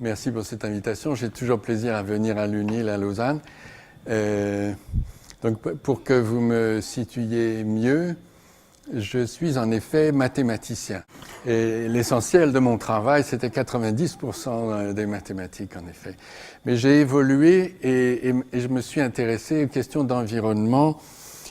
Merci pour cette invitation. J'ai toujours plaisir à venir à l'UNIL à Lausanne. Donc, pour que vous me situiez mieux, je suis en effet mathématicien. Et l'essentiel de mon travail, c'était 90% des mathématiques, en effet. Mais j'ai évolué et je me suis intéressé aux questions d'environnement,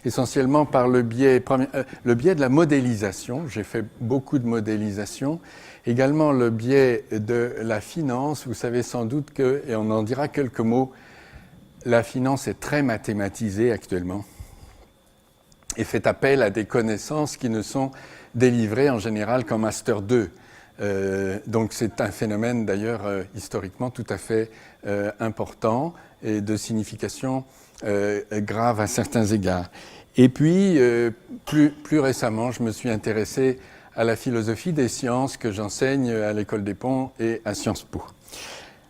essentiellement par le biais de la modélisation. J'ai fait beaucoup de modélisation. Également le biais de la finance. Vous savez sans doute que, et on en dira quelques mots, la finance est très mathématisée actuellement et fait appel à des connaissances qui ne sont délivrées en général qu'en Master 2. Donc c'est un phénomène d'ailleurs historiquement tout à fait important et de signification grave à certains égards. Et puis, plus récemment, je me suis intéressé à la philosophie des sciences que j'enseigne à l'École des Ponts et à Sciences Po.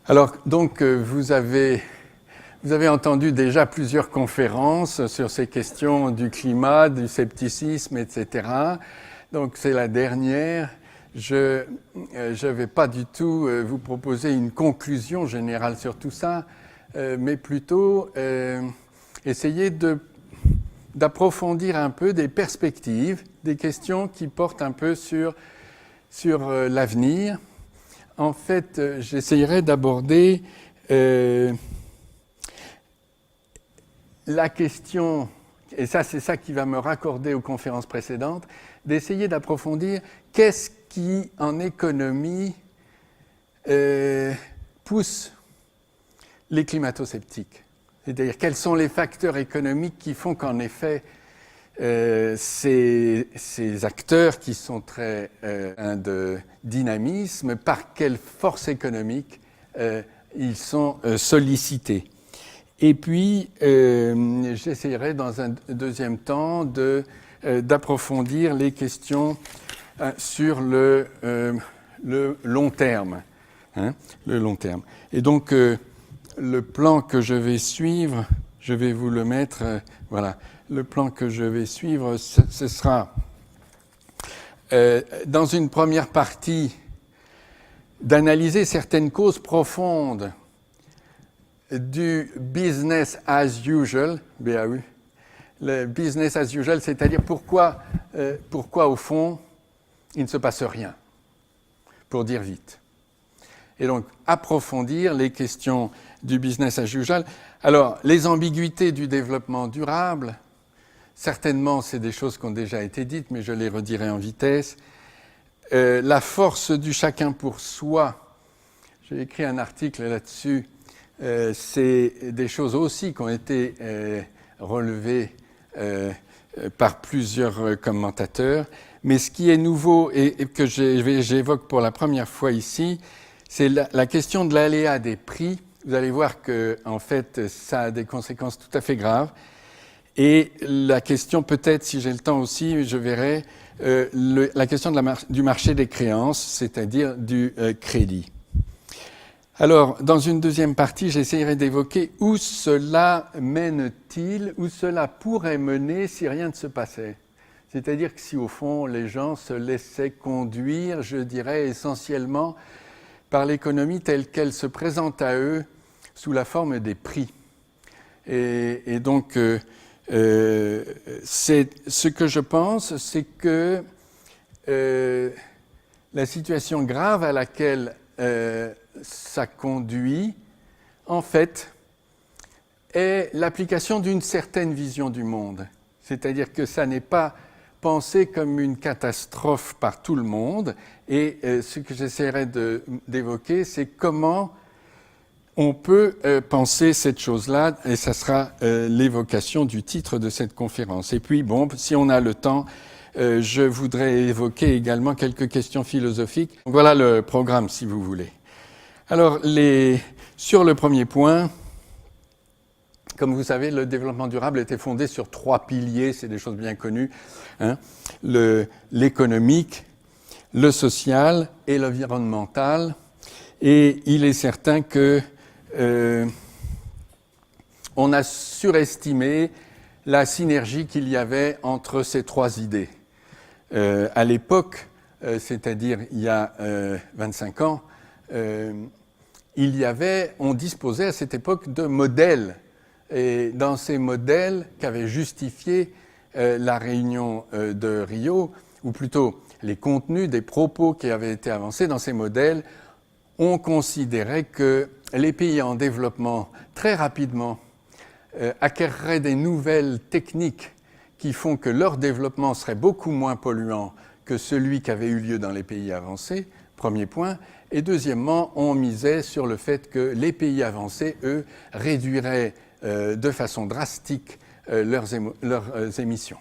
Alors, donc, vous avez entendu déjà plusieurs conférences sur ces questions du climat, du scepticisme, etc. Donc, c'est la dernière. Je ne vais pas du tout vous proposer une conclusion générale sur tout ça, mais plutôt essayer d'approfondir un peu des perspectives, des questions qui portent un peu sur l'avenir. En fait, j'essayerai d'aborder la question, et ça c'est ça qui va me raccorder aux conférences précédentes, d'essayer d'approfondir qu'est-ce qui, en économie, pousse les climato-sceptiques. C'est-à-dire quels sont les facteurs économiques qui font qu'en effet, ces acteurs qui sont très de dynamisme, par quelle force économique ils sont sollicités. Et puis, j'essaierai dans un deuxième temps d'approfondir les questions sur le long terme. Le long terme. Et donc, le plan que je vais suivre, je vais vous le mettre, voilà. Le plan que je vais suivre, ce sera dans une première partie d'analyser certaines causes profondes du business as usual, BAU. Le business as usual, c'est-à-dire pourquoi au fond, il ne se passe rien, pour dire vite. Et donc, approfondir les questions du business as usual. Alors, les ambiguïtés du développement durable, certainement, c'est des choses qui ont déjà été dites, mais je les redirai en vitesse. La force du chacun pour soi, j'ai écrit un article là-dessus, c'est des choses aussi qui ont été relevées par plusieurs commentateurs. Mais ce qui est nouveau et que j'évoque pour la première fois ici, c'est la question de l'aléa des prix. Vous allez voir que, en fait, ça a des conséquences tout à fait graves. Et la question, peut-être, si j'ai le temps aussi, je verrai, la question du marché des créances, c'est-à-dire du crédit. Alors, dans une deuxième partie, j'essaierai d'évoquer où cela mène-t-il, où cela pourrait mener si rien ne se passait. C'est-à-dire que si, au fond, les gens se laissaient conduire, je dirais, essentiellement par l'économie telle qu'elle se présente à eux sous la forme des prix. Et donc, c'est ce que je pense, c'est que la situation grave à laquelle ça conduit, en fait, est l'application d'une certaine vision du monde. C'est-à-dire que ça n'est pas pensé comme une catastrophe par tout le monde. Et ce que j'essaierai d'évoquer, c'est comment on peut penser cette chose-là, et ça sera l'évocation du titre de cette conférence. Et puis, bon, si on a le temps, je voudrais évoquer également quelques questions philosophiques. Voilà le programme, si vous voulez. Alors, sur le premier point, comme vous savez, le développement durable était fondé sur 3 piliers, c'est des choses bien connues, l'économique, le social et l'environnemental. Et il est certain que on a surestimé la synergie qu'il y avait entre ces 3 idées. À l'époque, c'est-à-dire il y a 25 ans, on disposait à cette époque de modèles. Et dans ces modèles qu'avait justifié la réunion de Rio, ou plutôt les contenus des propos qui avaient été avancés dans ces modèles, on considérait que les pays en développement, très rapidement, acquerraient des nouvelles techniques qui font que leur développement serait beaucoup moins polluant que celui qui avait eu lieu dans les pays avancés, premier point. Et deuxièmement, on misait sur le fait que les pays avancés, eux, réduiraient de façon drastique leurs émissions.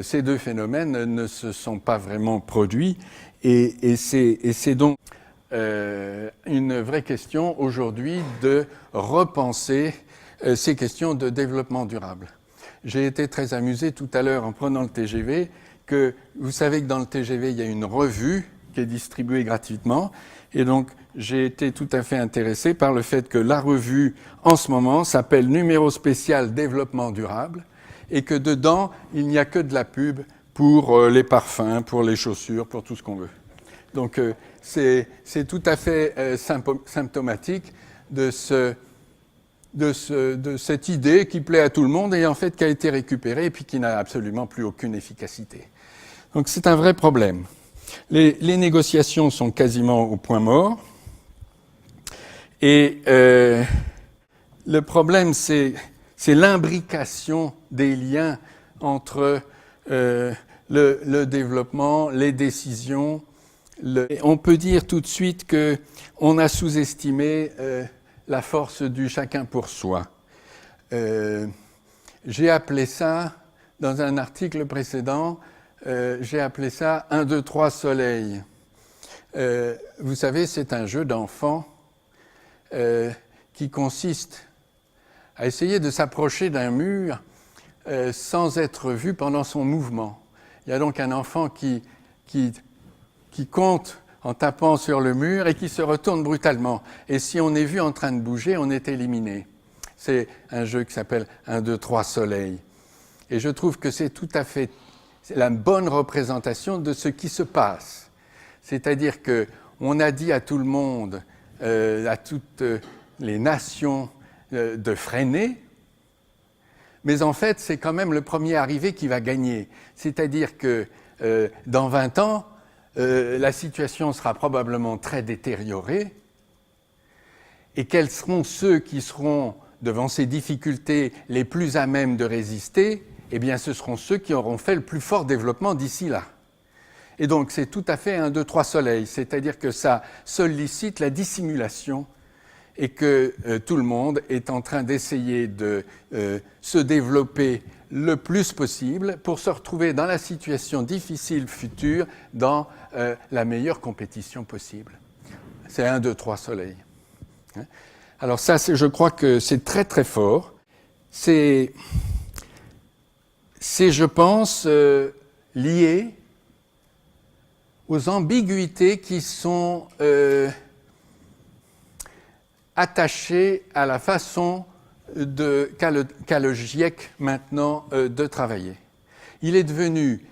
Ces deux phénomènes ne se sont pas vraiment produits et c'est donc une vraie question aujourd'hui de repenser ces questions de développement durable. J'ai été très amusé tout à l'heure en prenant le TGV que vous savez que dans le TGV il y a une revue qui est distribuée gratuitement et donc j'ai été tout à fait intéressé par le fait que la revue en ce moment s'appelle Numéro spécial développement durable et que dedans il n'y a que de la pub pour les parfums, pour les chaussures, pour tout ce qu'on veut. Donc c'est tout à fait symptomatique de cette idée qui plaît à tout le monde et en fait qui a été récupérée et puis qui n'a absolument plus aucune efficacité. Donc c'est un vrai problème. Les négociations sont quasiment au point mort et le problème c'est l'imbrication des liens entre le développement, les décisions. On peut dire tout de suite qu'on a sous-estimé la force du chacun pour soi. J'ai appelé ça, dans un article précédent, j'ai appelé ça 1, 2, 3 soleil. Vous savez, c'est un jeu d'enfant qui consiste à essayer de s'approcher d'un mur sans être vu pendant son mouvement. Il y a donc un enfant qui compte en tapant sur le mur et qui se retourne brutalement. Et si on est vu en train de bouger, on est éliminé. C'est un jeu qui s'appelle 1, 2, 3 soleil. Et je trouve que c'est tout à fait la bonne représentation de ce qui se passe. C'est-à-dire qu'on a dit à tout le monde, à toutes les nations, de freiner, mais en fait, c'est quand même le premier arrivé qui va gagner. C'est-à-dire que dans 20 ans, la situation sera probablement très détériorée et quels seront ceux qui seront devant ces difficultés les plus à même de résister? Eh bien, ce seront ceux qui auront fait le plus fort développement d'ici là. Et donc, c'est tout à fait 1, 2, 3 soleil, c'est-à-dire que ça sollicite la dissimulation et que tout le monde est en train d'essayer de se développer le plus possible pour se retrouver dans la situation difficile future dans la meilleure compétition possible. C'est 1, 2, 3 soleil. Alors ça, je crois que c'est très très fort. C'est je pense, lié aux ambiguïtés qui sont attachées à la façon qu'a le GIEC maintenant de travailler. Il est devenu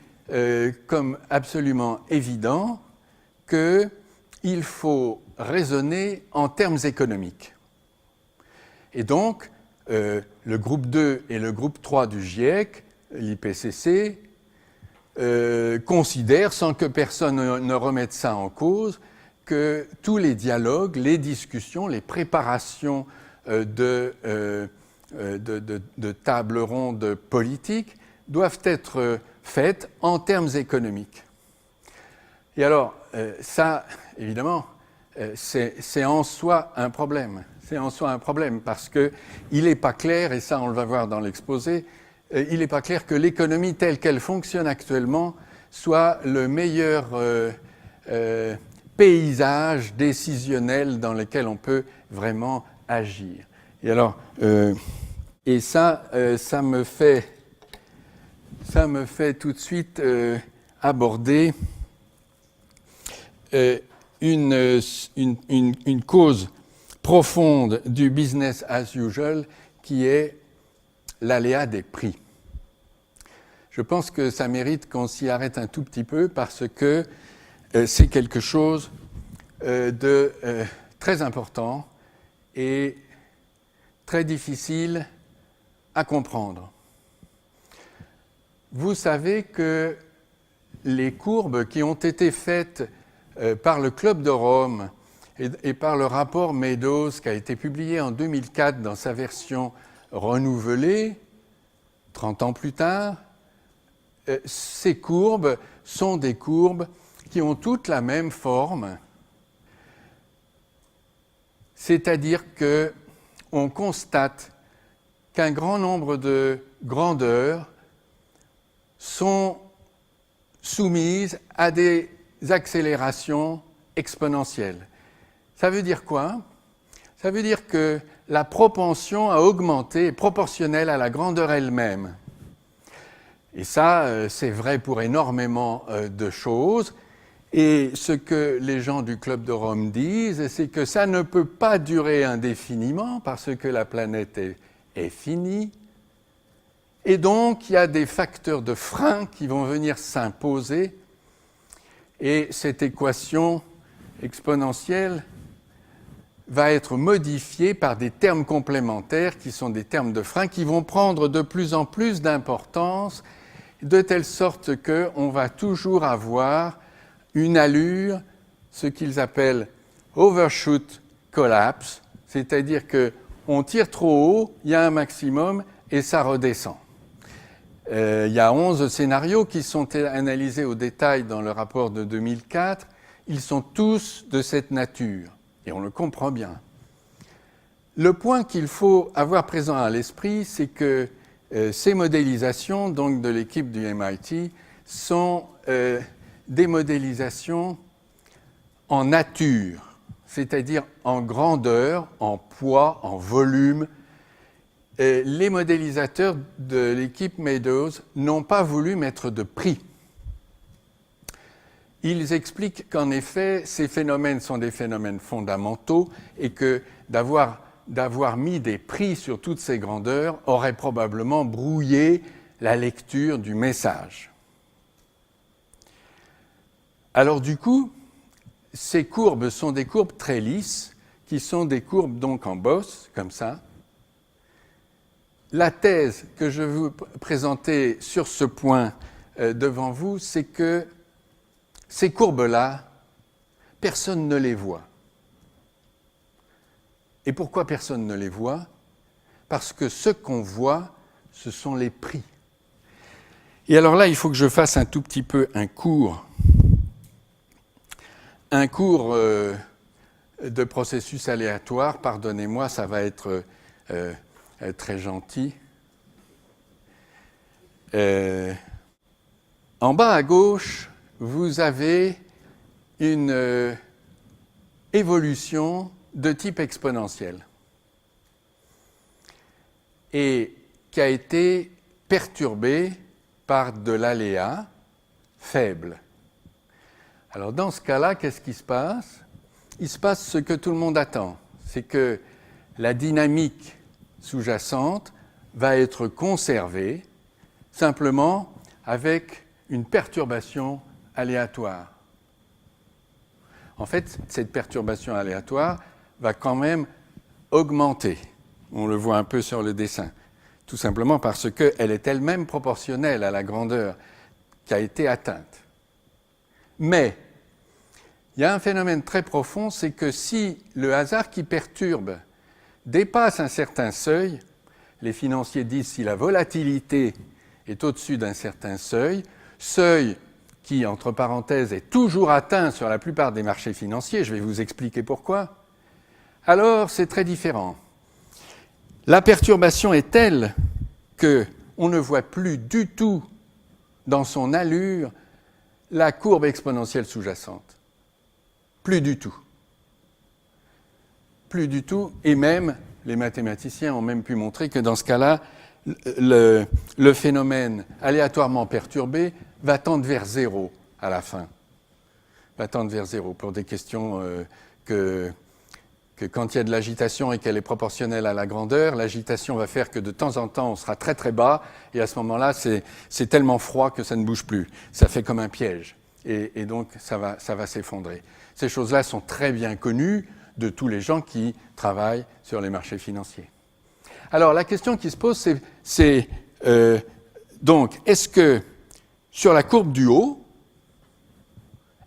comme absolument évident qu'il faut raisonner en termes économiques. Et donc, le groupe 2 et le groupe 3 du GIEC, l'IPCC, considèrent, sans que personne ne remette ça en cause, que tous les dialogues, les discussions, les préparations de tables rondes politiques doivent être faites en termes économiques. Et alors, ça, évidemment, c'est en soi un problème. C'est en soi un problème parce qu'il n'est pas clair, et ça on le va voir dans l'exposé, il n'est pas clair que l'économie telle qu'elle fonctionne actuellement soit le meilleur paysage décisionnel dans lequel on peut vraiment agir. Et alors, ça me fait tout de suite aborder une cause profonde du business as usual qui est l'aléa des prix. Je pense que ça mérite qu'on s'y arrête un tout petit peu parce que c'est quelque chose de très important et très difficile à comprendre. Vous savez que les courbes qui ont été faites par le Club de Rome et par le rapport Meadows qui a été publié en 2004 dans sa version renouvelée, 30 ans plus tard, ces courbes sont des courbes qui ont toutes la même forme, c'est-à-dire qu'on constate qu'un grand nombre de grandeurs sont soumises à des accélérations exponentielles. Ça veut dire quoi? Ça veut dire que la propension à augmenter est proportionnelle à la grandeur elle-même. Et ça, c'est vrai pour énormément de choses. Et ce que les gens du Club de Rome disent, c'est que ça ne peut pas durer indéfiniment parce que la planète est finie. Et donc, il y a des facteurs de frein qui vont venir s'imposer. Et cette équation exponentielle va être modifiée par des termes complémentaires qui sont des termes de frein qui vont prendre de plus en plus d'importance, de telle sorte qu'on va toujours avoir une allure, ce qu'ils appellent overshoot collapse, c'est-à-dire qu'on tire trop haut, il y a un maximum et ça redescend. Il y a 11 scénarios qui sont analysés au détail dans le rapport de 2004. Ils sont tous de cette nature et on le comprend bien. Le point qu'il faut avoir présent à l'esprit, c'est que ces modélisations, donc de l'équipe du MIT, sont des modélisations en nature, c'est-à-dire en grandeur, en poids, en volume. Les modélisateurs de l'équipe Meadows n'ont pas voulu mettre de prix. Ils expliquent qu'en effet, ces phénomènes sont des phénomènes fondamentaux et que d'avoir mis des prix sur toutes ces grandeurs aurait probablement brouillé la lecture du message. Alors du coup, ces courbes sont des courbes très lisses, qui sont des courbes donc en bosse, comme ça. La thèse que je vais vous présenter sur ce point devant vous, c'est que ces courbes-là, personne ne les voit. Et pourquoi personne ne les voit? Parce que ce qu'on voit, ce sont les prix. Et alors là, il faut que je fasse un tout petit peu un cours de processus aléatoire. Pardonnez-moi, ça va être très gentil. En bas à gauche, vous avez une évolution de type exponentiel et qui a été perturbée par de l'aléa faible. Alors dans ce cas-là, qu'est-ce qui se passe? Il se passe ce que tout le monde attend, c'est que la dynamique sous-jacente va être conservée simplement avec une perturbation aléatoire. En fait, cette perturbation aléatoire va quand même augmenter. On le voit un peu sur le dessin. Tout simplement parce qu'elle est elle-même proportionnelle à la grandeur qui a été atteinte. Mais il y a un phénomène très profond, c'est que si le hasard qui perturbe dépasse un certain seuil, les financiers disent si la volatilité est au-dessus d'un certain seuil qui, entre parenthèses, est toujours atteint sur la plupart des marchés financiers, je vais vous expliquer pourquoi, alors c'est très différent. La perturbation est telle qu'on ne voit plus du tout dans son allure la courbe exponentielle sous-jacente. Plus du tout. Plus du tout, et même, les mathématiciens ont même pu montrer que dans ce cas-là, le phénomène aléatoirement perturbé va tendre vers zéro à la fin. Va tendre vers zéro pour des questions que quand il y a de l'agitation et qu'elle est proportionnelle à la grandeur, l'agitation va faire que de temps en temps on sera très très bas et à ce moment-là c'est tellement froid que ça ne bouge plus. Ça fait comme un piège et donc ça va s'effondrer. Ces choses-là sont très bien connues de tous les gens qui travaillent sur les marchés financiers. Alors la question qui se pose, c'est donc, est-ce que sur la courbe du haut,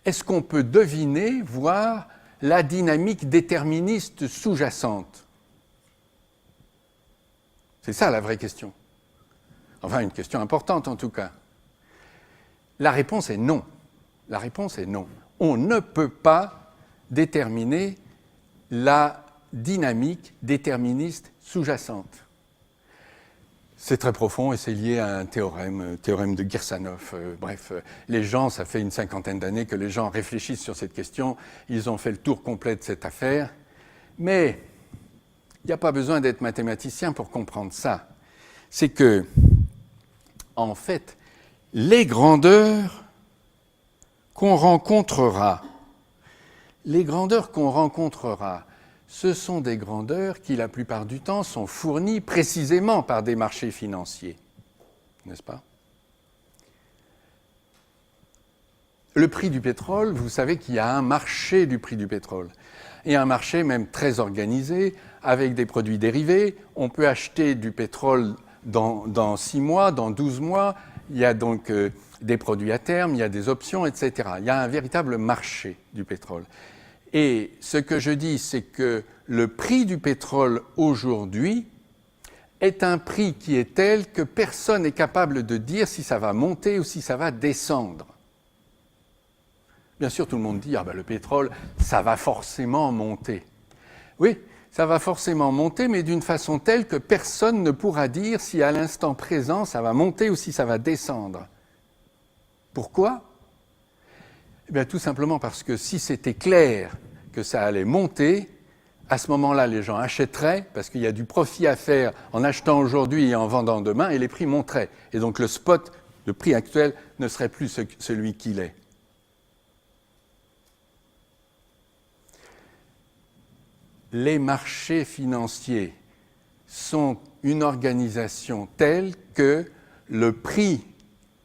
est-ce qu'on peut deviner, voir la dynamique déterministe sous-jacente? C'est ça la vraie question. Enfin, une question importante en tout cas. La réponse est non. La réponse est non. On ne peut pas déterminer la dynamique déterministe sous-jacente. C'est très profond et c'est lié à un théorème de Kirsanov. Bref, les gens, ça fait une 50aine d'années que les gens réfléchissent sur cette question. Ils ont fait le tour complet de cette affaire. Mais il n'y a pas besoin d'être mathématicien pour comprendre ça. C'est que, en fait, les grandeurs qu'on rencontrera, ce sont des grandeurs qui, la plupart du temps, sont fournies précisément par des marchés financiers. N'est-ce pas? Le prix du pétrole, vous savez qu'il y a un marché du prix du pétrole. Et un marché même très organisé, avec des produits dérivés. On peut acheter du pétrole dans 6 mois, dans 12 mois. Il y a donc des produits à terme, il y a des options, etc. Il y a un véritable marché du pétrole. Et ce que je dis, c'est que le prix du pétrole aujourd'hui est un prix qui est tel que personne n'est capable de dire si ça va monter ou si ça va descendre. Bien sûr, tout le monde dit « Ah ben le pétrole, ça va forcément monter ». Oui, ça va forcément monter, mais d'une façon telle que personne ne pourra dire si à l'instant présent ça va monter ou si ça va descendre. Pourquoi ? Eh bien, tout simplement parce que si c'était clair que ça allait monter, à ce moment-là, les gens achèteraient, parce qu'il y a du profit à faire en achetant aujourd'hui et en vendant demain, et les prix monteraient. Et donc le spot, le prix actuel, ne serait plus celui qu'il est. Les marchés financiers sont une organisation telle que le prix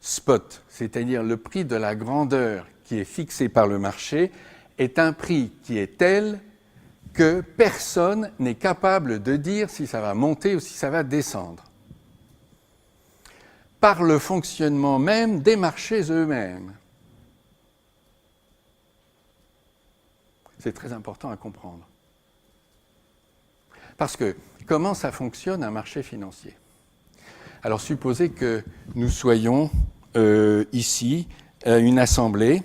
spot, c'est-à-dire le prix de la grandeur qui est fixé par le marché, est un prix qui est tel que personne n'est capable de dire si ça va monter ou si ça va descendre. Par le fonctionnement même des marchés eux-mêmes. C'est très important à comprendre. Parce que comment ça fonctionne un marché financier ? Alors supposez que nous soyons ici à une assemblée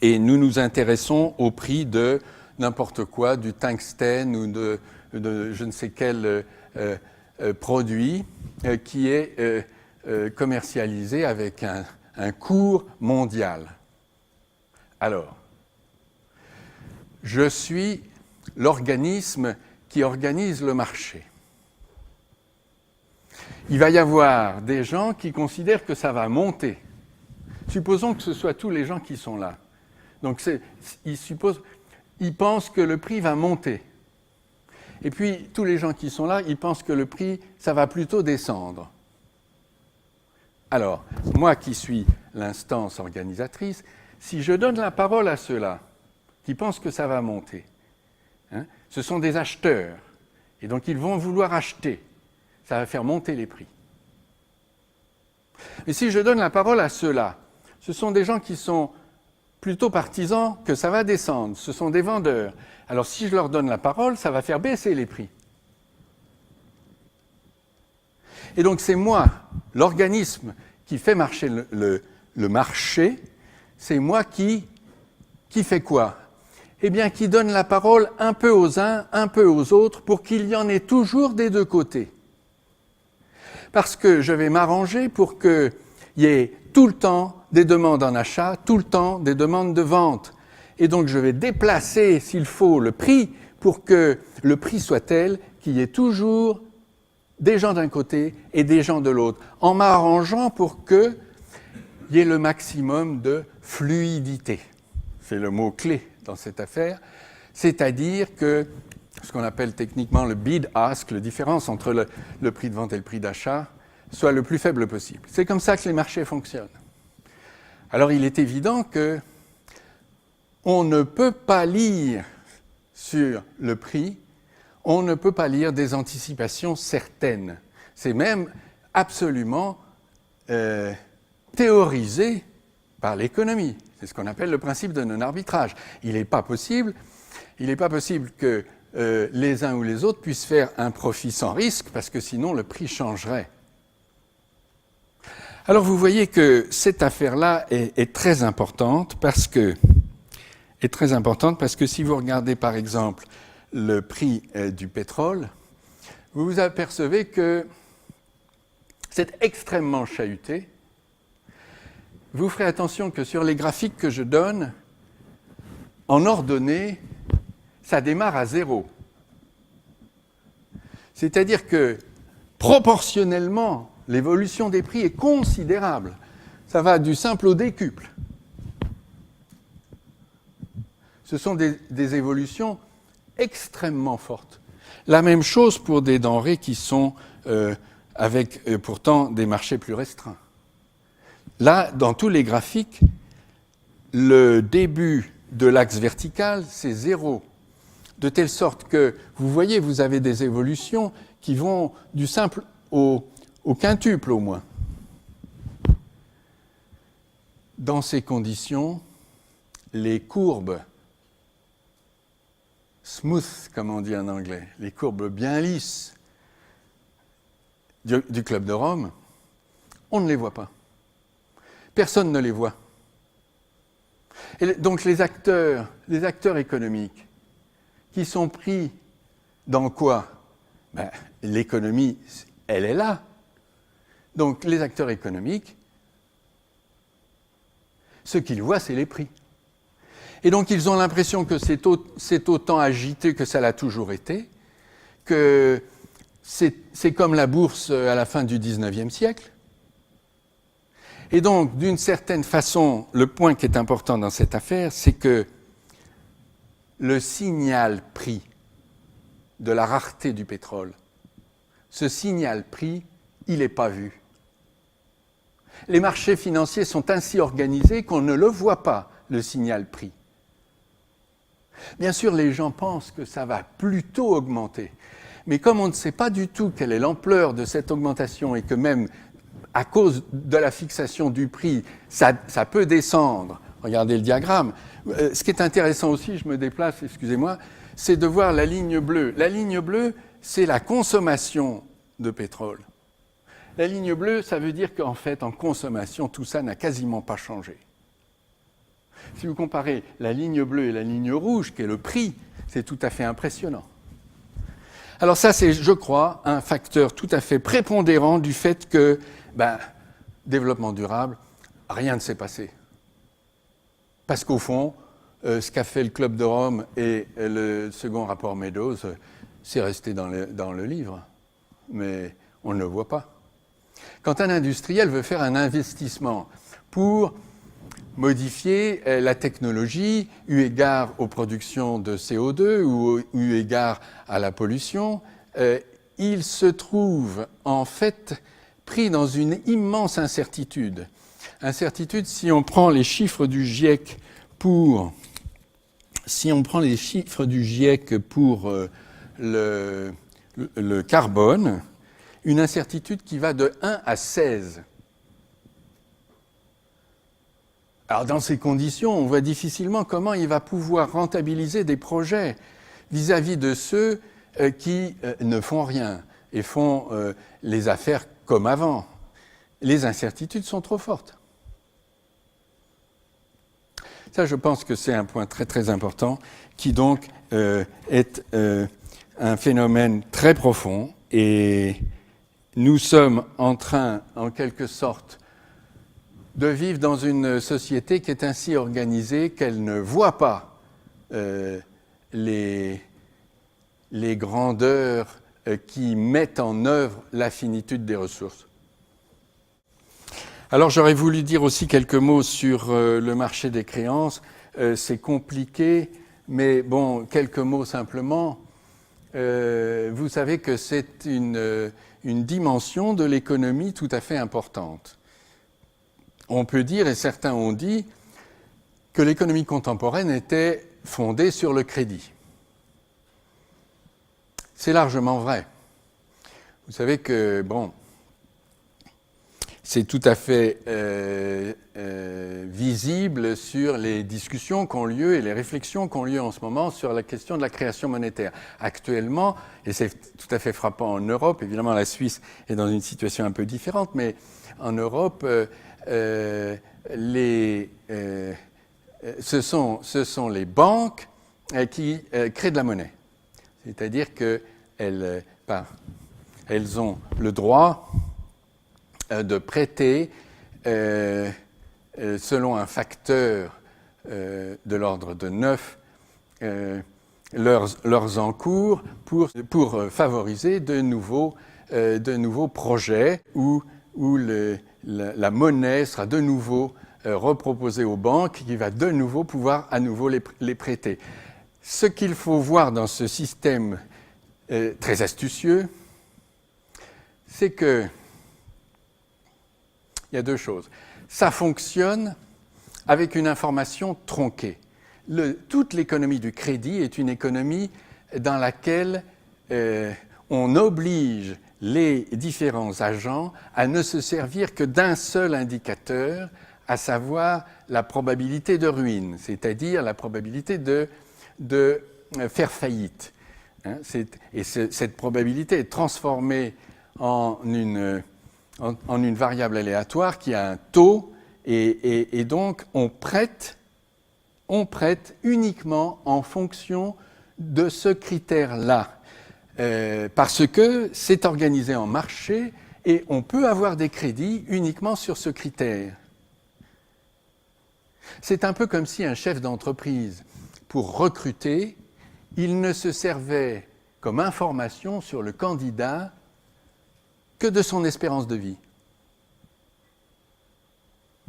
et nous nous intéressons au prix de n'importe quoi, du tungstène ou de je ne sais quel produit qui est commercialisé avec un cours mondial. Alors, je suis l'organisme qui organise le marché. Il va y avoir des gens qui considèrent que ça va monter. Supposons que ce soit tous les gens qui sont là. Donc ils pensent que le prix va monter. Et puis tous les gens qui sont là, ils pensent que le prix, ça va plutôt descendre. Alors, moi qui suis l'instance organisatrice, si je donne la parole à ceux-là qui pensent que ça va monter, ce sont des acheteurs, et donc ils vont vouloir acheter. Ça va faire monter les prix. Mais si je donne la parole à ceux-là, ce sont des gens qui sont plutôt partisans que ça va descendre, ce sont des vendeurs. Alors si je leur donne la parole, ça va faire baisser les prix. Et donc c'est moi, l'organisme qui fait marcher le marché, c'est moi qui fait quoi ? Eh bien, qui donne la parole un peu aux uns, un peu aux autres, pour qu'il y en ait toujours des deux côtés. Parce que je vais m'arranger pour qu'il y ait tout le temps des demandes en achat, tout le temps des demandes de vente. Et donc, je vais déplacer, s'il faut, le prix pour que le prix soit tel qu'il y ait toujours des gens d'un côté et des gens de l'autre, en m'arrangeant pour qu'il y ait le maximum de fluidité. C'est le mot-clé dans cette affaire, c'est-à-dire que ce qu'on appelle techniquement le bid-ask, la différence entre le prix de vente et le prix d'achat, soit le plus faible possible. C'est comme ça que les marchés fonctionnent. Alors il est évident qu'on ne peut pas lire sur le prix, on ne peut pas lire des anticipations certaines. C'est même absolument théorisé par l'économie. C'est ce qu'on appelle le principe de non-arbitrage. Il n'est pas possible que les uns ou les autres puissent faire un profit sans risque, parce que sinon le prix changerait. Alors vous voyez que cette affaire-là est très importante parce que si vous regardez par exemple le prix du pétrole, vous vous apercevez que c'est extrêmement chahuté. Vous ferez attention que sur les graphiques que je donne, en ordonnée, ça démarre à 0. C'est-à-dire que proportionnellement, l'évolution des prix est considérable. Ça va du simple au décuple. Ce sont des évolutions extrêmement fortes. La même chose pour des denrées qui sont avec pourtant des marchés plus restreints. Là, dans tous les graphiques, le début de l'axe vertical, c'est 0. De telle sorte que, vous voyez, vous avez des évolutions qui vont du simple au quintuple au moins. Dans ces conditions, les courbes smooth, comme on dit en anglais, les courbes bien lisses du Club de Rome, on ne les voit pas. Personne ne les voit. Et donc les acteurs économiques qui sont pris dans quoi ? L'économie, elle est là. Donc les acteurs économiques, ce qu'ils voient, c'est les prix. Et donc ils ont l'impression que c'est autant agité que ça l'a toujours été, que c'est comme la bourse à la fin du XIXe siècle. Et donc, d'une certaine façon, le point qui est important dans cette affaire, c'est que le signal prix de la rareté du pétrole, ce signal prix, il n'est pas vu. Les marchés financiers sont ainsi organisés qu'on ne le voit pas, le signal prix. Bien sûr, les gens pensent que ça va plutôt augmenter. Mais comme on ne sait pas du tout quelle est l'ampleur de cette augmentation et que même à cause de la fixation du prix, ça peut descendre, regardez le diagramme. Ce qui est intéressant aussi, je me déplace, excusez-moi, c'est de voir la ligne bleue. La ligne bleue, c'est la consommation de pétrole. La ligne bleue, ça veut dire qu'en fait, en consommation, tout ça n'a quasiment pas changé. Si vous comparez la ligne bleue et la ligne rouge, qui est le prix, c'est tout à fait impressionnant. Alors ça, c'est, je crois, un facteur tout à fait prépondérant du fait que, développement durable, rien ne s'est passé. Parce qu'au fond, ce qu'a fait le Club de Rome et le second rapport Meadows, c'est resté dans le livre, mais on ne le voit pas. Quand un industriel veut faire un investissement pour modifier la technologie eu égard aux productions de CO2 ou eu égard à la pollution, il se trouve en fait pris dans une immense incertitude. Incertitude, si on prend les chiffres du GIEC pour le carbone, une incertitude qui va de 1 à 16. Alors dans ces conditions, on voit difficilement comment il va pouvoir rentabiliser des projets vis-à-vis de ceux qui ne font rien et font les affaires comme avant. Les incertitudes sont trop fortes. Ça, je pense que c'est un point très très important qui donc est un phénomène très profond et nous sommes en train, en quelque sorte, de vivre dans une société qui est ainsi organisée qu'elle ne voit pas les grandeurs qui mettent en œuvre la finitude des ressources. Alors j'aurais voulu dire aussi quelques mots sur le marché des créances. C'est compliqué, mais bon, quelques mots simplement. Vous savez que c'est une dimension de l'économie tout à fait importante. On peut dire, et certains ont dit, que l'économie contemporaine était fondée sur le crédit. c'est largement vrai. Vous savez que, bon, c'est tout à fait visible sur les discussions qui ont lieu et les réflexions qui ont lieu en ce moment sur la question de la création monétaire. Actuellement, et c'est tout à fait frappant en Europe, évidemment la Suisse est dans une situation un peu différente, mais en Europe, ce sont les banques qui créent de la monnaie. C'est-à-dire qu'elles ont le droit de prêter selon un facteur de l'ordre de 9 leurs encours pour favoriser de nouveaux projets où la monnaie sera de nouveau reproposée aux banques qui va de nouveau pouvoir à nouveau les prêter. Ce qu'il faut voir dans ce système très astucieux, c'est que il y a deux choses. Ça fonctionne avec une information tronquée. Toute l'économie du crédit est une économie dans laquelle on oblige les différents agents à ne se servir que d'un seul indicateur, à savoir la probabilité de ruine, c'est-à-dire la probabilité de faire faillite. Et cette probabilité est transformée en une variable aléatoire qui a un taux, et donc on prête uniquement en fonction de ce critère-là, parce que c'est organisé en marché et on peut avoir des crédits uniquement sur ce critère. C'est un peu comme si un chef d'entreprise, pour recruter, il ne se servait comme information sur le candidat que de son espérance de vie.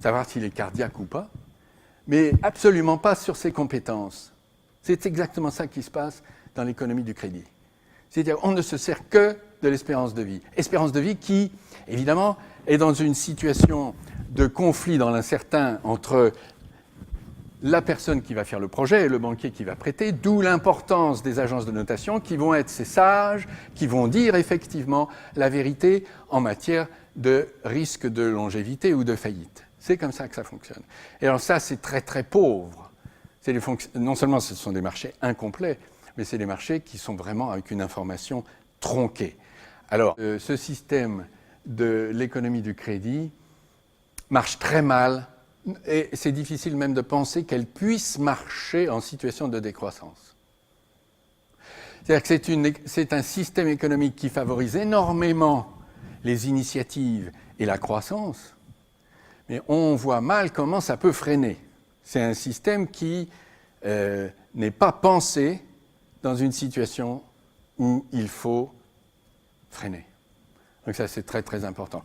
Savoir s'il est cardiaque ou pas, mais absolument pas sur ses compétences. C'est exactement ça qui se passe dans l'économie du crédit. C'est-à-dire qu'on ne se sert que de l'espérance de vie. Espérance de vie qui, évidemment, est dans une situation de conflit dans l'incertain entre la personne qui va faire le projet et le banquier qui va prêter, d'où l'importance des agences de notation qui vont être ces sages, qui vont dire effectivement la vérité en matière de risque de longévité ou de faillite. C'est comme ça que ça fonctionne. Et alors ça, c'est très très pauvre. Non seulement ce sont des marchés incomplets, mais c'est des marchés qui sont vraiment avec une information tronquée. Alors, ce système de l'économie du crédit marche très mal, et c'est difficile même de penser qu'elle puisse marcher en situation de décroissance. C'est-à-dire que c'est un système économique qui favorise énormément les initiatives et la croissance, mais on voit mal comment ça peut freiner. C'est un système qui n'est pas pensé dans une situation où il faut freiner. Donc ça, c'est très très important.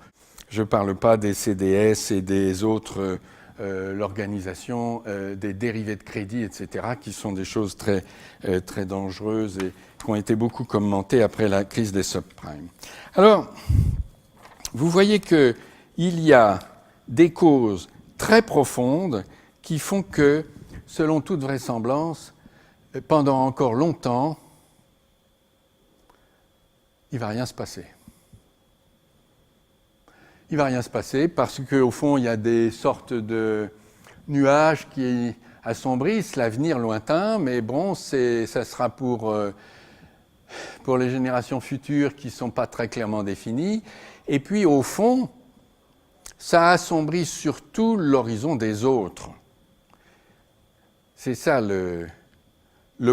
Je ne parle pas des CDS et des autres, l'organisation des dérivés de crédit, etc., qui sont des choses très, très dangereuses et qui ont été beaucoup commentées après la crise des subprimes. Alors, vous voyez qu'il y a des causes très profondes qui font que, selon toute vraisemblance, pendant encore longtemps, il ne va rien se passer. Il ne va rien se passer parce qu'au fond, il y a des sortes de nuages qui assombrissent l'avenir lointain, mais bon, ça sera pour les générations futures qui ne sont pas très clairement définies. Et puis, au fond, ça assombrit surtout l'horizon des autres. C'est ça le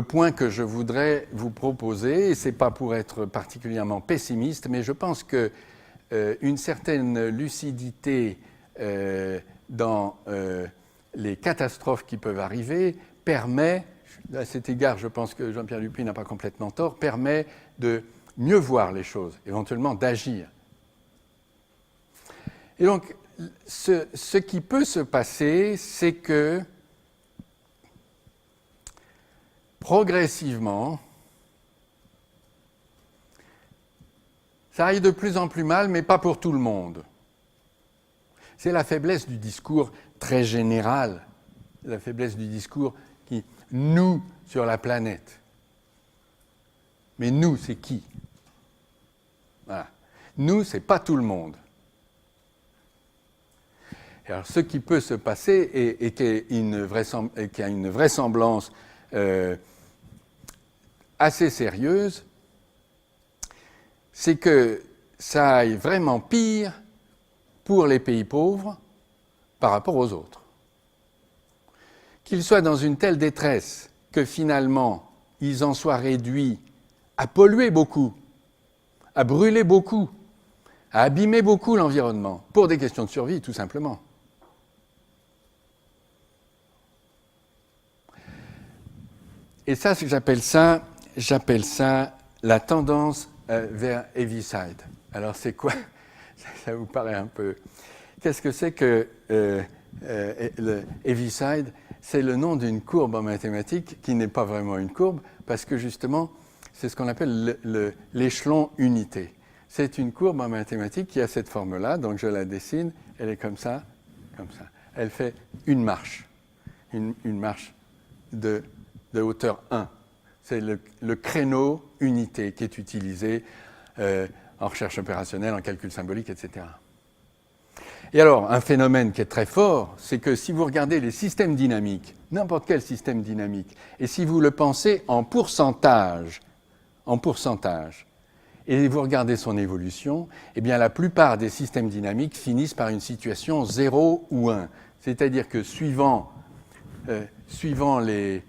point que je voudrais vous proposer, et ce n'est pas pour être particulièrement pessimiste, mais je pense que une certaine lucidité dans les catastrophes qui peuvent arriver permet, à cet égard je pense que Jean-Pierre Dupuy n'a pas complètement tort, permet de mieux voir les choses, éventuellement d'agir. Et donc, ce qui peut se passer, c'est que progressivement, ça aille de plus en plus mal, mais pas pour tout le monde. C'est la faiblesse du discours très général, la faiblesse du discours qui, nous, sur la planète. Mais nous, c'est qui? Voilà. Nous, c'est pas tout le monde. Et alors, ce qui peut se passer et qui a une vraisemblance assez sérieuse, c'est que ça aille vraiment pire pour les pays pauvres par rapport aux autres. Qu'ils soient dans une telle détresse que finalement, ils en soient réduits à polluer beaucoup, à brûler beaucoup, à abîmer beaucoup l'environnement, pour des questions de survie, tout simplement. Et ça, j'appelle ça la tendance vers Heaviside. Alors, c'est quoi? Ça vous paraît un peu... Qu'est-ce que c'est que le Heaviside? C'est le nom d'une courbe en mathématiques qui n'est pas vraiment une courbe, parce que justement, c'est ce qu'on appelle l'échelon unité. C'est une courbe en mathématiques qui a cette forme-là, donc je la dessine, elle est comme ça, comme ça. Elle fait une marche de hauteur 1. C'est le créneau unité qui est utilisé en recherche opérationnelle, en calcul symbolique, etc. Et alors, un phénomène qui est très fort, c'est que si vous regardez les systèmes dynamiques, n'importe quel système dynamique, et si vous le pensez en pourcentage, et vous regardez son évolution, eh bien la plupart des systèmes dynamiques finissent par une situation 0 ou 1. C'est-à-dire que suivant les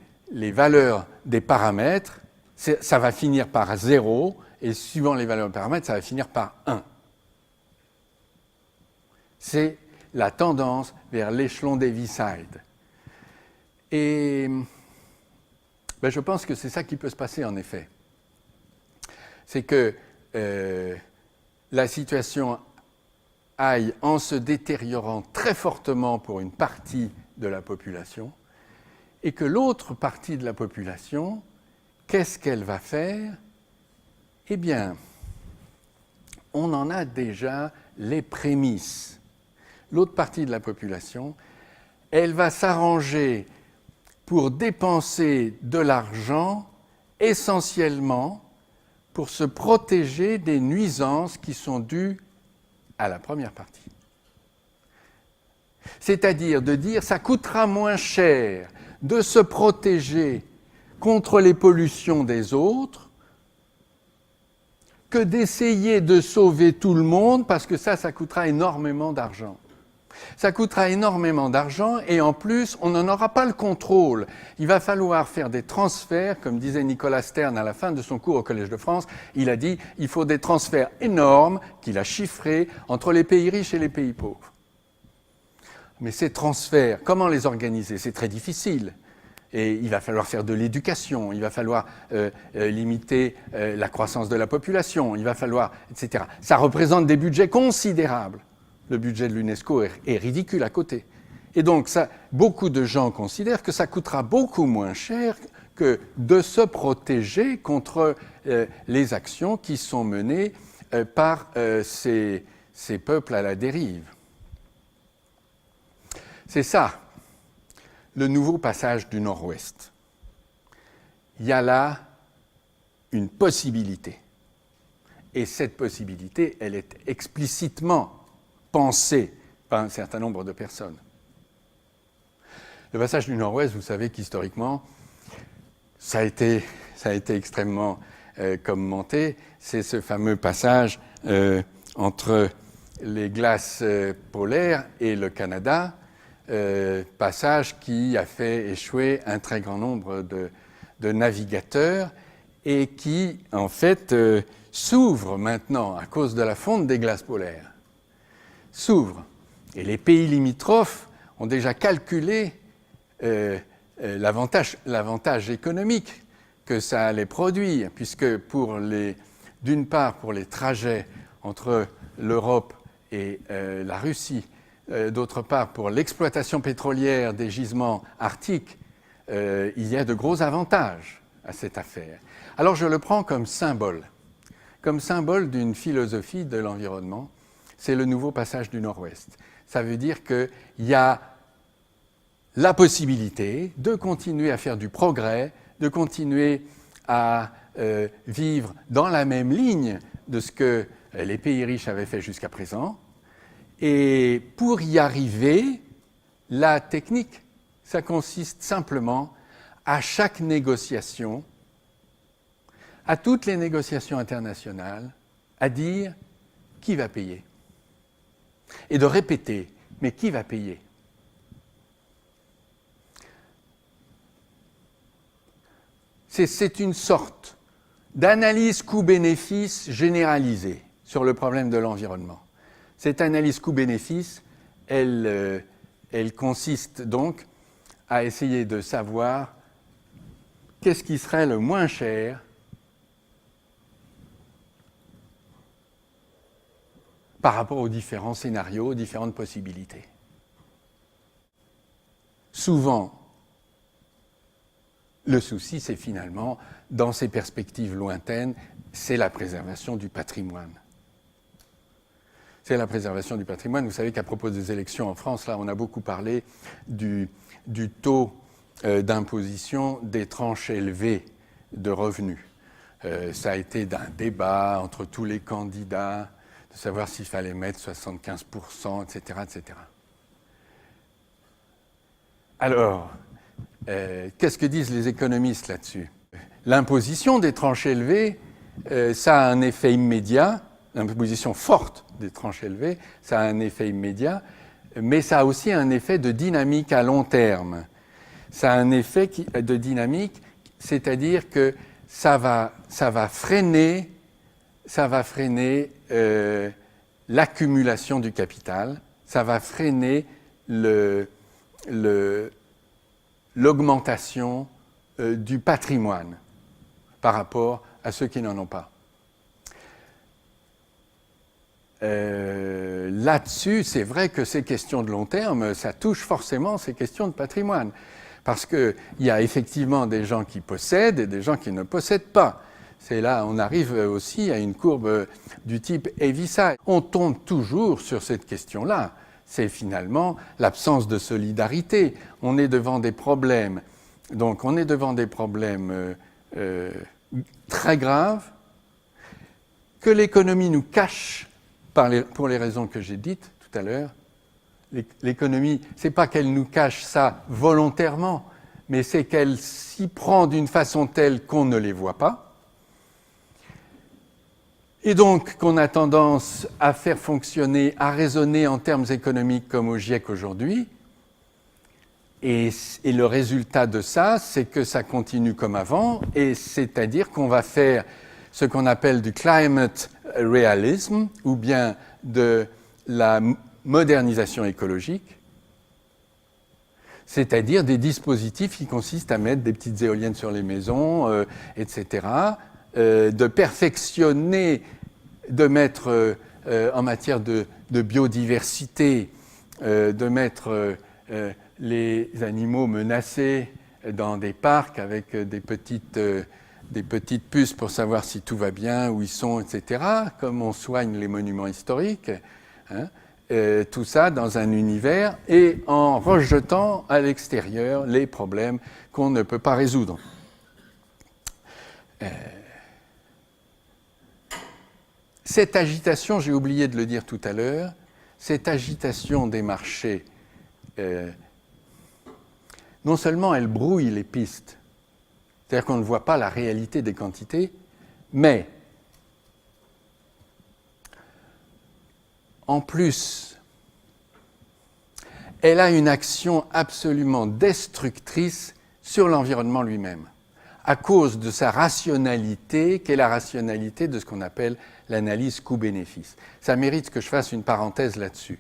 valeurs des paramètres, ça va finir par 0, et suivant les valeurs des paramètres, ça va finir par 1. C'est la tendance vers l'échelon d'Heaviside. Et je pense que c'est ça qui peut se passer en effet. C'est que la situation aille en se détériorant très fortement pour une partie de la population, et que l'autre partie de la population, qu'est-ce qu'elle va faire? Eh bien, on en a déjà les prémices. L'autre partie de la population, elle va s'arranger pour dépenser de l'argent essentiellement pour se protéger des nuisances qui sont dues à la première partie. C'est-à-dire de dire ça coûtera moins cher de se protéger contre les pollutions des autres que d'essayer de sauver tout le monde parce que ça coûtera énormément d'argent. Ça coûtera énormément d'argent et en plus, on n'en aura pas le contrôle. Il va falloir faire des transferts, comme disait Nicolas Stern à la fin de son cours au Collège de France. Il a dit il faut des transferts énormes, qu'il a chiffrés, entre les pays riches et les pays pauvres. Mais ces transferts, comment les organiser? C'est très difficile. Et il va falloir faire de l'éducation, il va falloir limiter la croissance de la population, il va falloir, etc. Ça représente des budgets considérables. Le budget de l'UNESCO est ridicule à côté. Et donc, beaucoup de gens considèrent que ça coûtera beaucoup moins cher que de se protéger contre les actions qui sont menées par ces peuples à la dérive. C'est ça, le nouveau passage du Nord-Ouest. Il y a là une possibilité. Et cette possibilité, elle est explicitement pensée par un certain nombre de personnes. Le passage du Nord-Ouest, vous savez qu'historiquement, ça a été extrêmement commenté. C'est ce fameux passage entre les glaces polaires et le Canada, passage qui a fait échouer un très grand nombre de navigateurs et qui, en fait, s'ouvre maintenant à cause de la fonte des glaces polaires. S'ouvre. Et les pays limitrophes ont déjà calculé l'avantage économique que ça allait produire, puisque d'une part pour les trajets entre l'Europe et la Russie, d'autre part pour l'exploitation pétrolière des gisements arctiques, il y a de gros avantages à cette affaire. Alors je le prends comme symbole d'une philosophie de l'environnement. C'est le nouveau passage du Nord-Ouest. Ça veut dire qu'il y a la possibilité de continuer à faire du progrès, de continuer à vivre dans la même ligne de ce que les pays riches avaient fait jusqu'à présent. Et pour y arriver, la technique, ça consiste simplement à chaque négociation, à toutes les négociations internationales, à dire qui va payer. Et de répéter, mais qui va payer? C'est une sorte d'analyse coût-bénéfice généralisée sur le problème de l'environnement. Cette analyse coût-bénéfice, elle consiste donc à essayer de savoir qu'est-ce qui serait le moins cher par rapport aux différents scénarios, aux différentes possibilités. Souvent, le souci, c'est finalement, dans ces perspectives lointaines, c'est la préservation du patrimoine. C'est la préservation du patrimoine. Vous savez qu'à propos des élections en France, là, on a beaucoup parlé du taux d'imposition des tranches élevées de revenus. Ça a été d'un débat entre tous les candidats, de savoir s'il fallait mettre 75%, etc., etc. Alors, qu'est-ce que disent les économistes là-dessus? L'imposition des tranches élevées, ça a un effet immédiat, l'imposition forte des tranches élevées, ça a un effet immédiat, mais ça a aussi un effet de dynamique à long terme. Ça a un effet de dynamique, c'est-à-dire que ça va freiner l'accumulation du capital, ça va freiner l'augmentation du patrimoine par rapport à ceux qui n'en ont pas. Là-dessus, c'est vrai que ces questions de long terme, ça touche forcément ces questions de patrimoine. Parce qu'il y a effectivement des gens qui possèdent et des gens qui ne possèdent pas. C'est là, on arrive aussi à une courbe du type Heaviside. On tombe toujours sur cette question-là. C'est finalement l'absence de solidarité. On est devant des problèmes. Donc, on est devant des problèmes très graves que l'économie nous cache pour les raisons que j'ai dites tout à l'heure. L'économie, ce n'est pas qu'elle nous cache ça volontairement, mais c'est qu'elle s'y prend d'une façon telle qu'on ne les voit pas. Et donc qu'on a tendance à faire fonctionner, à raisonner en termes économiques comme au GIEC aujourd'hui. Et le résultat de ça, c'est que ça continue comme avant, et c'est-à-dire qu'on va faire ce qu'on appelle du climate realism, ou bien de la modernisation écologique, c'est-à-dire des dispositifs qui consistent à mettre des petites éoliennes sur les maisons, etc., de perfectionner, de mettre en matière de biodiversité, de mettre les animaux menacés dans des parcs avec des petites puces pour savoir si tout va bien, où ils sont, etc., comme on soigne les monuments historiques, hein, tout ça dans un univers et en rejetant à l'extérieur les problèmes qu'on ne peut pas résoudre. Cette agitation, j'ai oublié de le dire tout à l'heure, cette agitation des marchés, non seulement elle brouille les pistes, c'est-à-dire qu'on ne voit pas la réalité des quantités, mais en plus, elle a une action absolument destructrice sur l'environnement lui-même, à cause de sa rationalité, qui est la rationalité de ce qu'on appelle l'analyse coût-bénéfice. Ça mérite que je fasse une parenthèse là-dessus.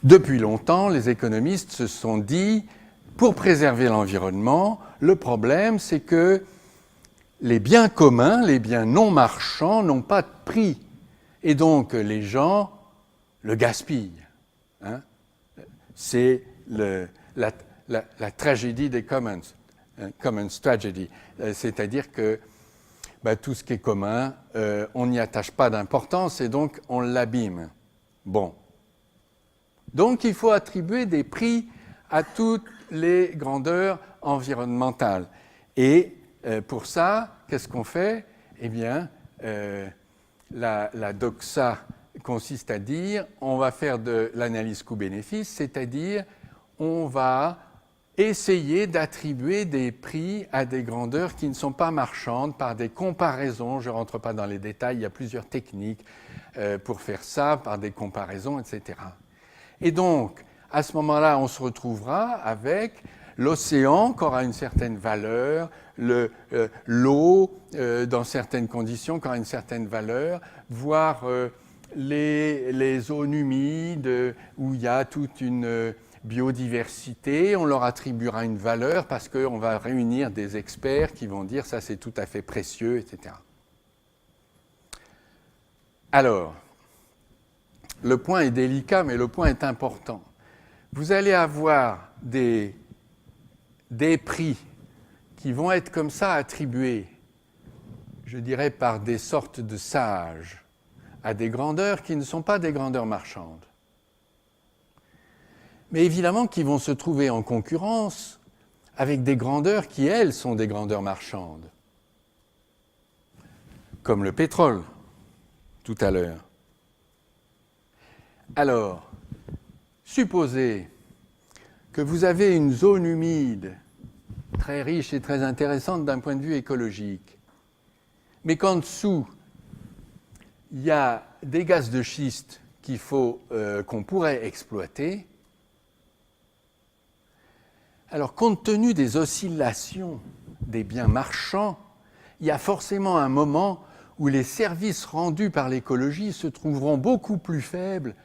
Depuis longtemps, les économistes se sont dit, pour préserver l'environnement, le problème, c'est que les biens communs, les biens non marchands n'ont pas de prix. Et donc, les gens le gaspillent. Hein? C'est la tragédie des commons, commons tragedy. C'est-à-dire que tout ce qui est commun, on n'y attache pas d'importance et donc on l'abîme. Bon. Donc, il faut attribuer des prix à toutes les grandeurs environnementales. Et pour ça, qu'est-ce qu'on fait? Eh bien, la doxa consiste à dire on va faire de l'analyse coût-bénéfice, c'est-à-dire on va essayer d'attribuer des prix à des grandeurs qui ne sont pas marchandes par des comparaisons. Je ne rentre pas dans les détails, il y a plusieurs techniques pour faire ça, par des comparaisons, etc. Et donc, à ce moment-là, on se retrouvera avec l'océan qui aura une certaine valeur, l'eau dans certaines conditions qui aura une certaine valeur, voire les zones humides où il y a toute une biodiversité, on leur attribuera une valeur parce qu'on va réunir des experts qui vont dire ça c'est tout à fait précieux, etc. Alors, le point est délicat, mais le point est important. Vous allez avoir des prix qui vont être comme ça attribués, je dirais par des sortes de sages, à des grandeurs qui ne sont pas des grandeurs marchandes. Mais évidemment qui vont se trouver en concurrence avec des grandeurs qui, elles, sont des grandeurs marchandes, comme le pétrole, tout à l'heure. Alors, supposez que vous avez une zone humide très riche et très intéressante d'un point de vue écologique, mais qu'en dessous, il y a des gaz de schiste qu'on pourrait exploiter. Alors, compte tenu des oscillations des biens marchands, il y a forcément un moment où les services rendus par l'écologie se trouveront beaucoup plus faibles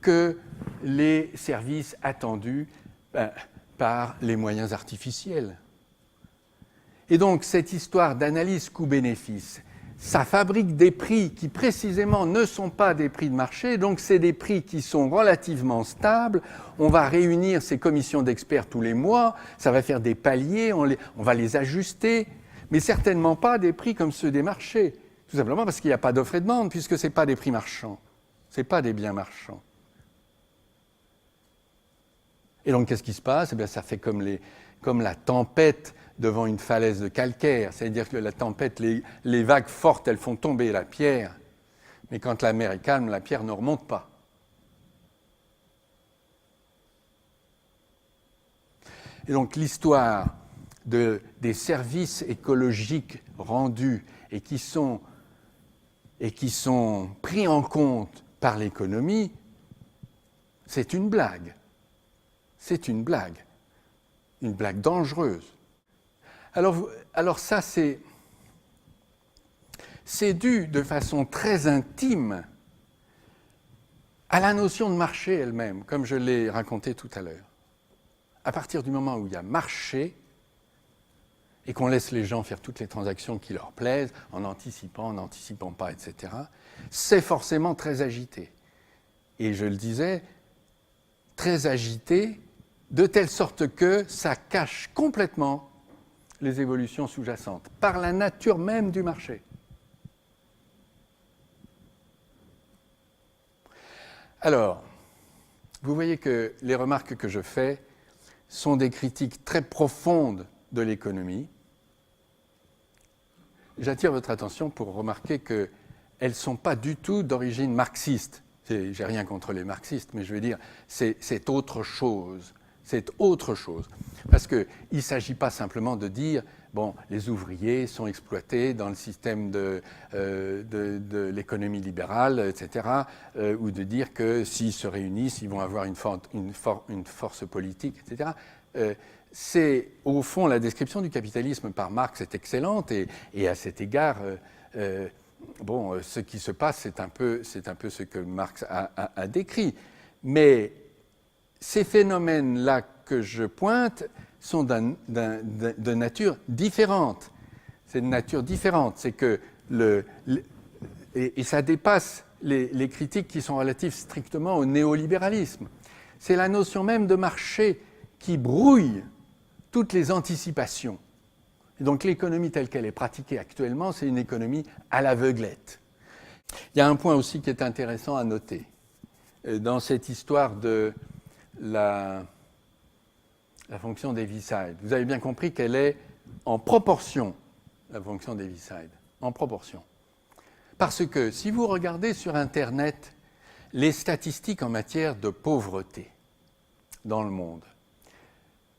que les services attendus par les moyens artificiels. Et donc, cette histoire d'analyse coût-bénéfice, ça fabrique des prix qui précisément ne sont pas des prix de marché, donc c'est des prix qui sont relativement stables. On va réunir ces commissions d'experts tous les mois, ça va faire des paliers, on va les ajuster, mais certainement pas des prix comme ceux des marchés, tout simplement parce qu'il n'y a pas d'offre et de demande, puisque ce n'est pas des prix marchands, ce n'est pas des biens marchands. Et donc qu'est-ce qui se passe? Eh bien, ça fait comme la tempête devant une falaise de calcaire, c'est-à-dire que la tempête, les vagues fortes, elles font tomber la pierre, mais quand la mer est calme, la pierre ne remonte pas. Et donc l'histoire des services écologiques rendus et qui sont pris en compte par l'économie, c'est une blague. C'est une blague dangereuse. Alors ça, c'est dû de façon très intime à la notion de marché elle-même, comme je l'ai raconté tout à l'heure. À partir du moment où il y a marché et qu'on laisse les gens faire toutes les transactions qui leur plaisent, en n'anticipant pas, etc., c'est forcément très agité. Et je le disais, très agité, de telle sorte que ça cache complètement les évolutions sous-jacentes, par la nature même du marché. Alors, vous voyez que les remarques que je fais sont des critiques très profondes de l'économie. J'attire votre attention pour remarquer qu'elles ne sont pas du tout d'origine marxiste. J'ai rien contre les marxistes, mais je veux dire, c'est autre chose. C'est autre chose. Parce qu'il ne s'agit pas simplement de dire bon, les ouvriers sont exploités dans le système de l'économie libérale, etc., ou de dire que s'ils se réunissent, ils vont avoir une force politique, etc. C'est, au fond, la description du capitalisme par Marx est excellente, et à cet égard, ce qui se passe, c'est un peu ce que Marx a décrit. Mais ces phénomènes-là que je pointe sont de nature différente. C'est de nature différente. C'est que et ça dépasse les critiques qui sont relatives strictement au néolibéralisme. C'est la notion même de marché qui brouille toutes les anticipations. Et donc l'économie telle qu'elle est pratiquée actuellement, c'est une économie à l'aveuglette. Il y a un point aussi qui est intéressant à noter. Dans cette histoire de la fonction d'Heaviside, vous avez bien compris qu'elle est en proportion, la fonction d'Heaviside, en proportion. Parce que si vous regardez sur Internet les statistiques en matière de pauvreté dans le monde,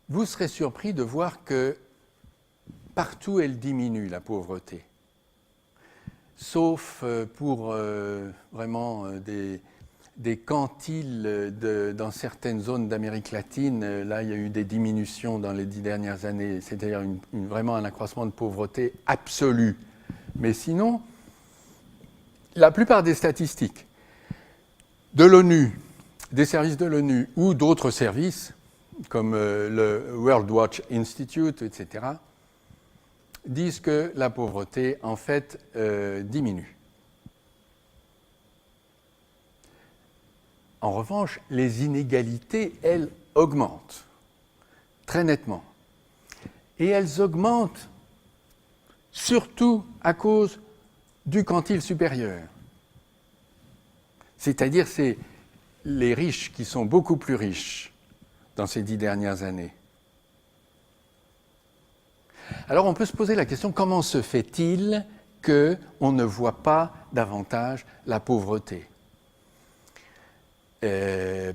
vous serez surpris de voir que partout elle diminue, la pauvreté. Sauf pour vraiment des quantiles dans certaines zones d'Amérique latine. Là, il y a eu des diminutions dans les 10 dernières années, c'est-à-dire vraiment un accroissement de pauvreté absolu. Mais sinon, la plupart des statistiques de l'ONU, des services de l'ONU ou d'autres services, comme le World Watch Institute, etc., disent que la pauvreté, en fait, diminue. En revanche, les inégalités, elles, augmentent très nettement. Et elles augmentent surtout à cause du quantile supérieur. C'est-à-dire, c'est les riches qui sont beaucoup plus riches dans ces 10 dernières années. Alors on peut se poser la question, comment se fait-il qu'on ne voit pas davantage la pauvreté ?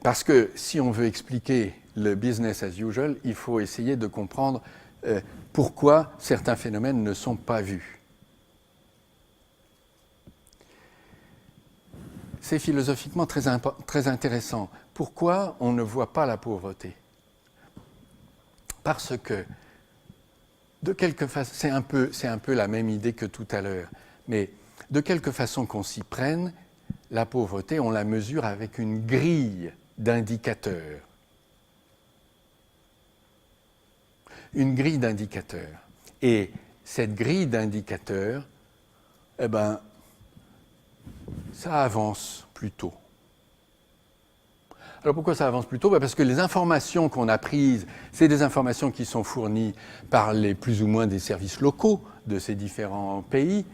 Parce que si on veut expliquer le business as usual, il faut essayer de comprendre pourquoi certains phénomènes ne sont pas vus. C'est philosophiquement très intéressant. Pourquoi on ne voit pas la pauvreté ? Parce que, de quelque façon, c'est un peu la même idée que tout à l'heure, mais de quelque façon qu'on s'y prenne, la pauvreté, on la mesure avec une grille d'indicateurs. Une grille d'indicateurs. Et cette grille d'indicateurs, eh ben, ça avance plus tôt. Alors pourquoi ça avance plus tôt ? Parce que les informations qu'on a prises, c'est des informations qui sont fournies par les plus ou moins des services locaux de ces différents pays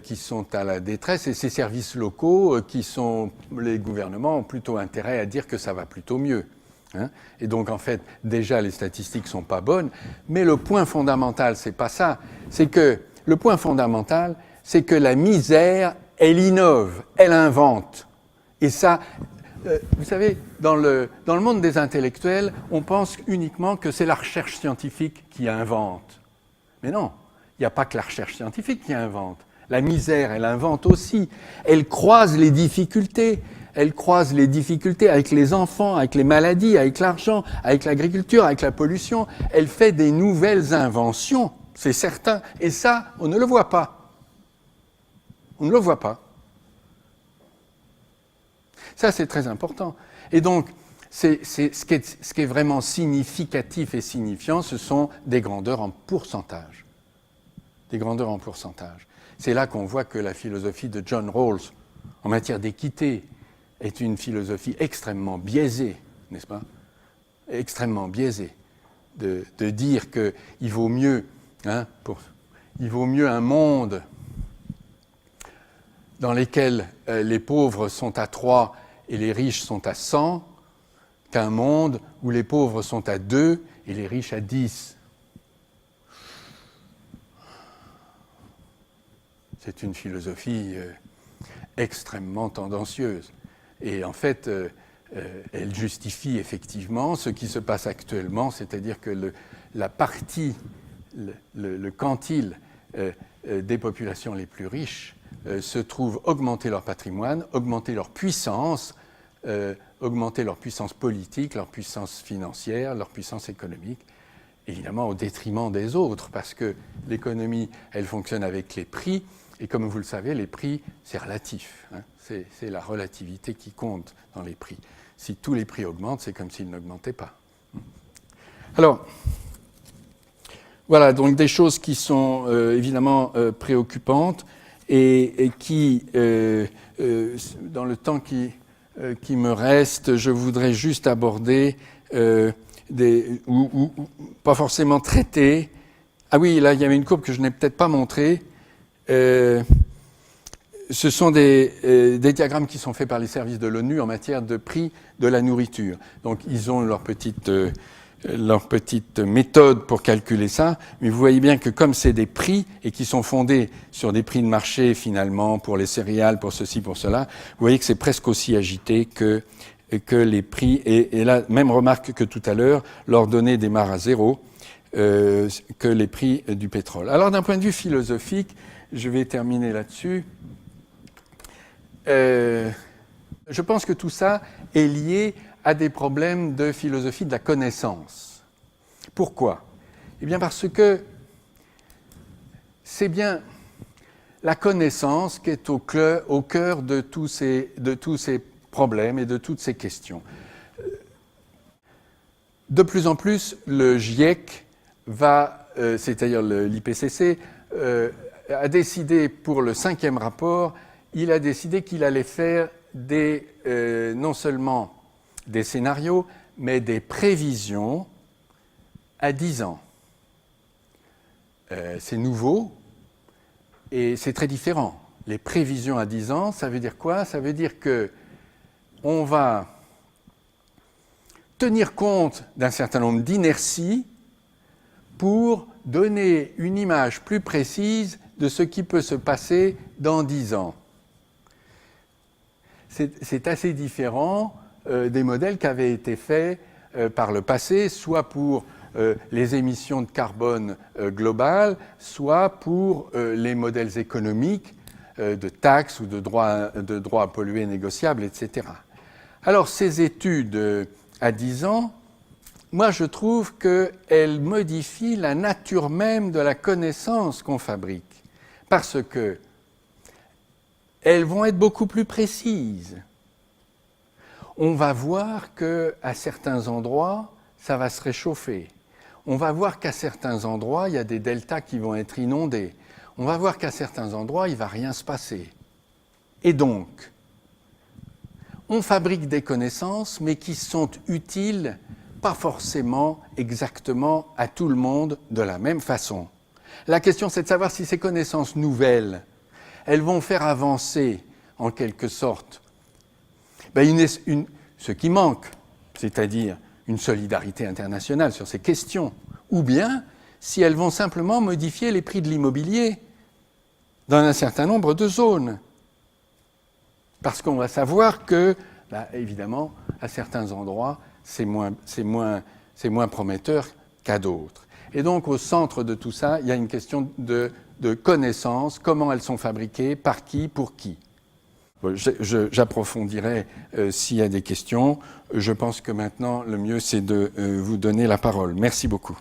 qui sont à la détresse. Et ces services locaux les gouvernements ont plutôt intérêt à dire que ça va plutôt mieux. Et donc en fait, déjà les statistiques ne sont pas bonnes, mais le point fondamental, c'est pas ça. Le point fondamental, c'est que la misère, elle innove, elle invente. Et ça, vous savez, dans le monde des intellectuels, on pense uniquement que c'est la recherche scientifique qui invente. Mais non, il n'y a pas que la recherche scientifique qui invente. La misère, elle invente aussi. Elle croise les difficultés. Elle croise les difficultés avec les enfants, avec les maladies, avec l'argent, avec l'agriculture, avec la pollution. Elle fait des nouvelles inventions, c'est certain. Et ça, on ne le voit pas. On ne le voit pas. Ça, c'est très important. Et donc, ce qui est vraiment significatif et signifiant, ce sont des grandeurs en pourcentage. Des grandeurs en pourcentage. C'est là qu'on voit que la philosophie de John Rawls, en matière d'équité, est une philosophie extrêmement biaisée, n'est-ce pas ? Extrêmement biaisée. De dire qu'il vaut mieux, il vaut mieux un monde dans lequel les pauvres sont à 3 et les riches sont à 100, qu'un monde où les pauvres sont à 2 et les riches à 10. C'est une philosophie extrêmement tendancieuse. Et en fait, elle justifie effectivement ce qui se passe actuellement, c'est-à-dire que la partie, le quantile des populations les plus riches se trouve augmenter leur patrimoine, augmenter leur puissance politique, leur puissance financière, leur puissance économique, évidemment au détriment des autres, parce que l'économie, elle fonctionne avec les prix, et comme vous le savez, les prix, c'est relatif. C'est la relativité qui compte dans les prix. Si tous les prix augmentent, c'est comme s'ils n'augmentaient pas. Alors, voilà, donc des choses qui sont évidemment préoccupantes et qui, dans le temps qui me reste, je voudrais juste aborder, ou pas forcément traiter. Ah oui, là, il y avait une courbe que je n'ai peut-être pas montrée. Ce sont des diagrammes qui sont faits par les services de l'ONU en matière de prix de la nourriture. Donc, ils ont leur petite leur petite méthode pour calculer ça, mais vous voyez bien que comme c'est des prix et qui sont fondés sur des prix de marché finalement pour les céréales, pour ceci, pour cela, vous voyez que c'est presque aussi agité que les prix, et là, même remarque que tout à l'heure, leur donner démarre à zéro, que les prix du pétrole. Alors d'un point de vue philosophique, je vais terminer là-dessus. Je pense que tout ça est lié à des problèmes de philosophie de la connaissance. Pourquoi? Eh bien parce que c'est bien la connaissance qui est au cœur de tous ces problèmes et de toutes ces questions. De plus en plus, le GIEC c'est-à-dire l'IPCC, a décidé pour le 5e rapport, il a décidé qu'il allait faire non seulement des scénarios, mais des prévisions à 10 ans. C'est nouveau et c'est très différent. Les prévisions à 10 ans, ça veut dire quoi? Ça veut dire qu'on va tenir compte d'un certain nombre d'inerties pour donner une image plus précise de ce qui peut se passer dans 10 ans. C'est assez différent des modèles qui avaient été faits par le passé, soit pour les émissions de carbone globales, soit pour les modèles économiques de taxes ou de droits à polluer négociables, etc. Alors, ces études à 10 ans, moi, je trouve qu'elles modifient la nature même de la connaissance qu'on fabrique, parce qu'elles vont être beaucoup plus précises. On va voir qu'à certains endroits, ça va se réchauffer. On va voir qu'à certains endroits, il y a des deltas qui vont être inondés. On va voir qu'à certains endroits, il ne va rien se passer. Et donc, on fabrique des connaissances, mais qui sont utiles pas forcément exactement à tout le monde de la même façon. La question, c'est de savoir si ces connaissances nouvelles, elles vont faire avancer, en quelque sorte, ce qui manque, c'est-à-dire une solidarité internationale sur ces questions, ou bien si elles vont simplement modifier les prix de l'immobilier dans un certain nombre de zones. Parce qu'on va savoir que, évidemment, à certains endroits, c'est moins prometteur qu'à d'autres. Et donc, au centre de tout ça, il y a une question de connaissances, comment elles sont fabriquées, par qui, pour qui. J'approfondirai s'il y a des questions. Je pense que maintenant, le mieux, c'est de vous donner la parole. Merci beaucoup.